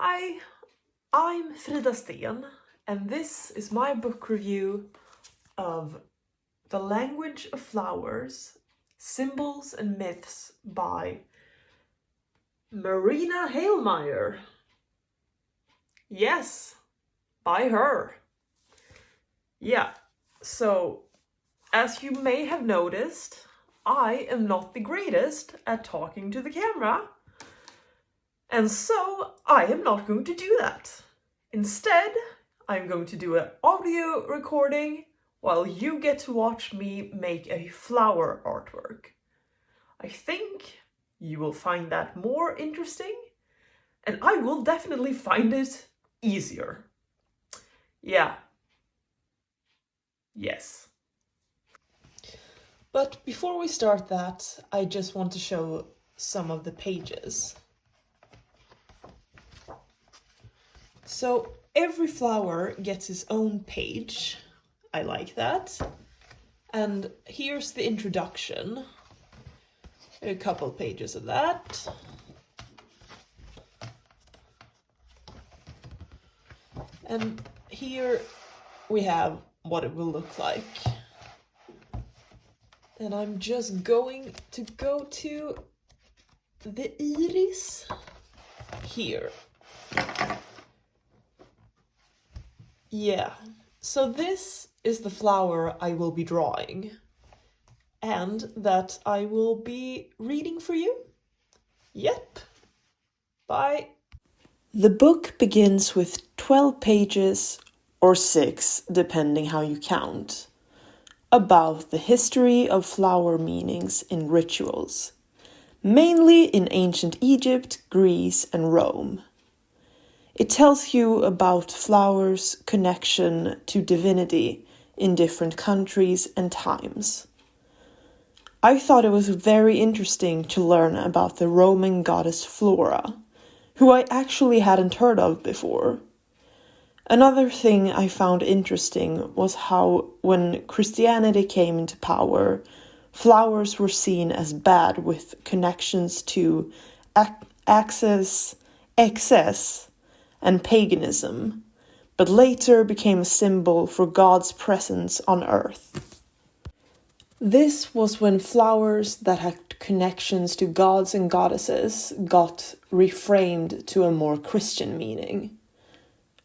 Hi, I'm Frida Sten, and this is my book review of The Language of Flowers, Symbols and Myths by Marina Heilmeyer. Yes, by her. Yeah, so as you may have noticed, I am not the greatest at talking to the camera. And so I am not going to do that. Instead, I'm going to do an audio recording while you get to watch me make a flower artwork. I think you will find that more interesting, and I will definitely find it easier. Yeah. Yes. But before we start that, I just want to show some of the pages. So every flower gets its own page. I like that. And here's the introduction. A couple pages of that. And here we have what it will look like. And I'm just going to go to the iris here. Yeah, so this is the flower I will be drawing and that I will be reading for you. Yep. Bye. The book begins with 12 pages, or 6, depending how you count, about the history of flower meanings in rituals, mainly in ancient Egypt, Greece, and Rome. It tells you about flowers' connection to divinity in different countries and times. I thought it was very interesting to learn about the Roman goddess Flora, who I actually hadn't heard of before. Another thing I found interesting was how, when Christianity came into power, flowers were seen as bad with connections to excess, and paganism, but later became a symbol for God's presence on earth. This was when flowers that had connections to gods and goddesses got reframed to a more Christian meaning.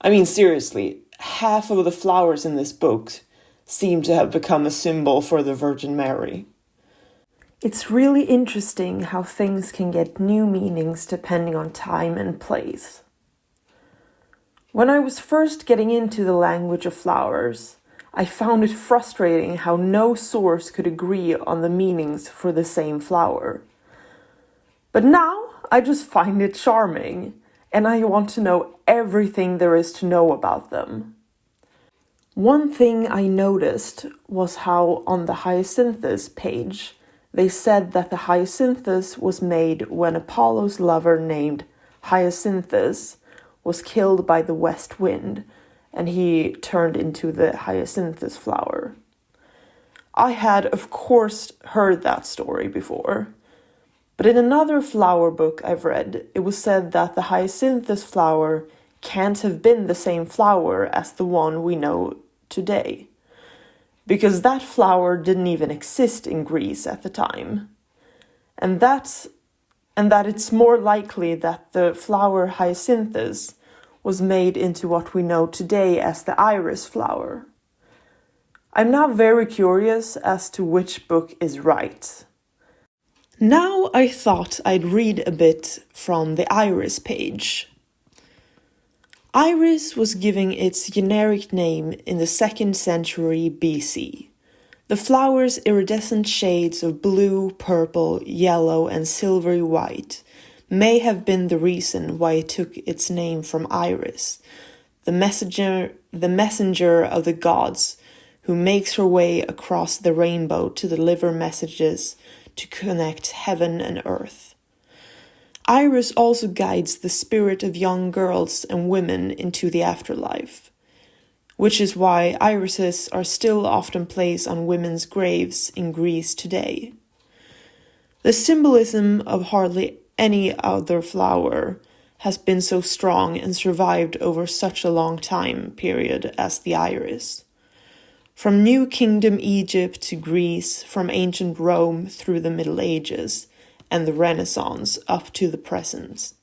I mean, seriously, half of the flowers in this book seem to have become a symbol for the Virgin Mary. It's really interesting how things can get new meanings depending on time and place. When I was first getting into the language of flowers, I found it frustrating how no source could agree on the meanings for the same flower. But now I just find it charming, and I want to know everything there is to know about them. One thing I noticed was how on the hyacinthus page, they said that the hyacinthus was made when Apollo's lover named Hyacinthus was killed by the west wind, and he turned into the hyacinthus flower. I had, of course, heard that story before, but in another flower book I've read, it was said that the hyacinthus flower can't have been the same flower as the one we know today, because that flower didn't even exist in Greece at the time, and that it's more likely that the flower hyacinthus was made into what we know today as the iris flower. I'm now very curious as to which book is right. Now I thought I'd read a bit from the iris page. Iris was given its generic name in the 2nd century BC. The flower's iridescent shades of blue, purple, yellow, and silvery white may have been the reason why it took its name from Iris, the messenger of the gods, who makes her way across the rainbow to deliver messages to connect heaven and earth. Iris also guides the spirit of young girls and women into the afterlife, which is why irises are still often placed on women's graves in Greece today. The symbolism of hardly any other flower has been so strong and survived over such a long time period as the iris. From New Kingdom Egypt to Greece, from ancient Rome through the Middle Ages and the Renaissance up to the present,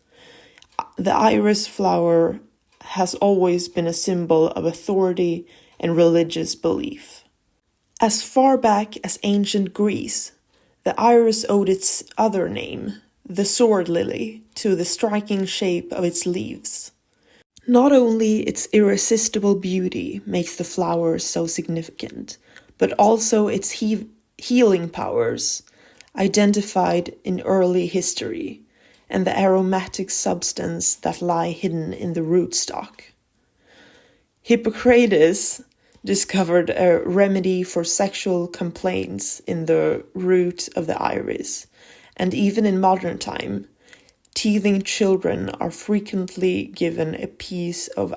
the iris flower has always been a symbol of authority and religious belief. As far back as ancient Greece, the iris owed its other name, the sword lily, to the striking shape of its leaves. Not only its irresistible beauty makes the flower so significant, but also its healing powers, identified in early history, and the aromatic substance that lie hidden in the rootstock. Hippocrates discovered a remedy for sexual complaints in the root of the iris, and even in modern time, teething children are frequently given a piece of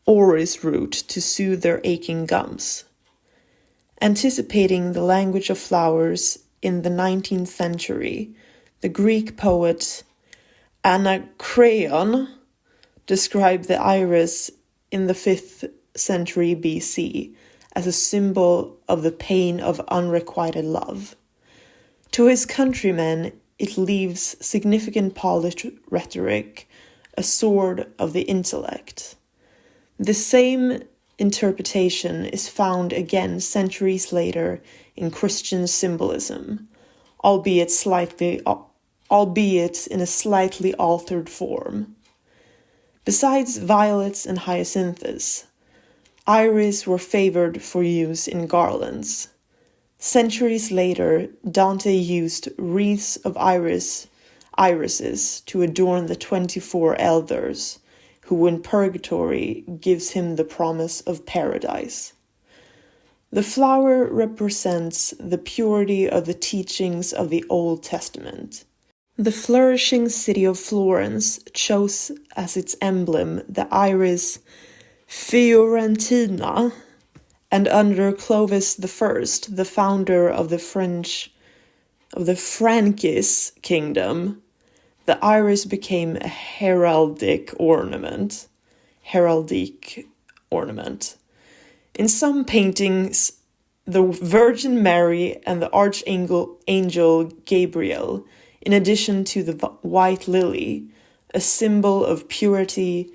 orris root to soothe their aching gums. Anticipating the language of flowers in the 19th century, the Greek poet Anacreon described the iris in the 5th century BC as a symbol of the pain of unrequited love. To his countrymen, it leaves significant polished rhetoric, a sword of the intellect. The same interpretation is found again centuries later in Christian symbolism, albeit in a slightly altered form. Besides violets and hyacinthus, iris were favored for use in garlands. Centuries later, Dante used wreaths of irises to adorn the 24 elders, who in purgatory gives him the promise of paradise. The flower represents the purity of the teachings of the Old Testament. The flourishing city of Florence chose as its emblem the iris Fiorentina, and under Clovis I, the founder of the Frankish kingdom, the iris became a heraldic ornament. In some paintings, the Virgin Mary and the Archangel Gabriel, in addition to the white lily, a symbol of purity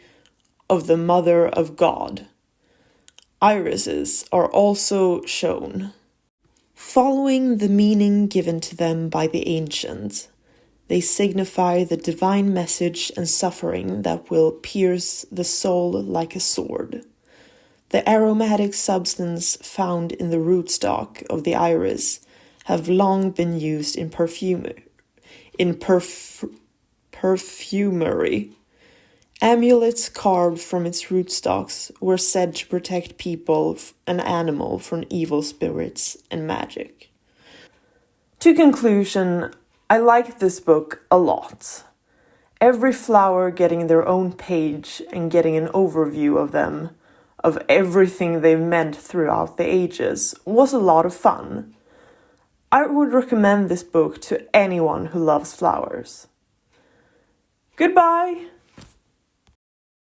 of the Mother of God. Irises are also shown. Following the meaning given to them by the ancients, they signify the divine message and suffering that will pierce the soul like a sword. The aromatic substance found in the rootstock of the iris have long been used in perfumery. Amulets carved from its rootstocks were said to protect people and animal from evil spirits and magic. To conclusion, I like this book a lot. Every flower getting their own page and getting an overview of them, of everything they've meant throughout the ages, was a lot of fun. I would recommend this book to anyone who loves flowers. Goodbye!